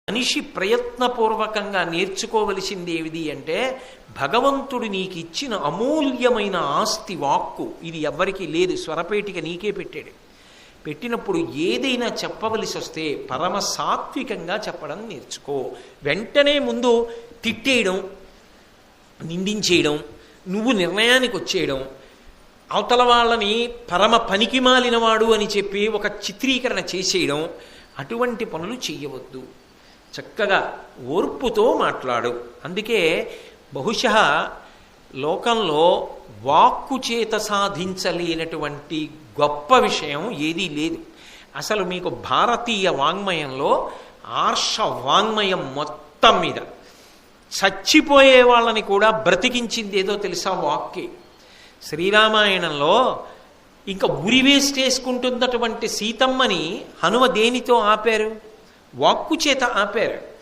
మనిషి ప్రయత్నపూర్వకంగా నేర్చుకోవలసింది ఏమిటి అంటే, భగవంతుడు నీకు ఇచ్చిన అమూల్యమైన ఆస్తి వాక్కు. ఇది ఎవ్వరికీ లేదు, స్వరపేటిక నీకే పెట్టాడు. పెట్టినప్పుడు ఏదైనా చెప్పవలసి వస్తే పరమ సాత్వికంగా చెప్పడం నేర్చుకో. వెంటనే ముందు తిట్టేయడం, నిందించేయడం, నువ్వు నిర్ణయానికి వచ్చేయడం, అవతల వాళ్ళని పరమ పనికిమాలినవాడు అని చెప్పి ఒక చిత్రీకరణ చేసేయడం, అటువంటి పనులు చెయ్యవద్దు. చక్కగా ఓర్పుతో మాట్లాడు. అందుకే బహుశः లోకంలో వాక్కు చేత సాధించలేనటువంటి గొప్ప విషయం ఏదీ లేదు. అసలు మీకు భారతీయ వాంగ్మయంలో ఆర్ష వాంగ్మయం మొత్తం మీద చచ్చిపోయే వాళ్ళని కూడా బ్రతికించింది ఏదో తెలుసా? వాక్కే. శ్రీరామాయణంలో ఇంకా ఉరివేసుకుంటున్నటువంటి సీతమ్మని హనుమ దేనితో ఆపారు? వాక్కు చేత ఆపారు.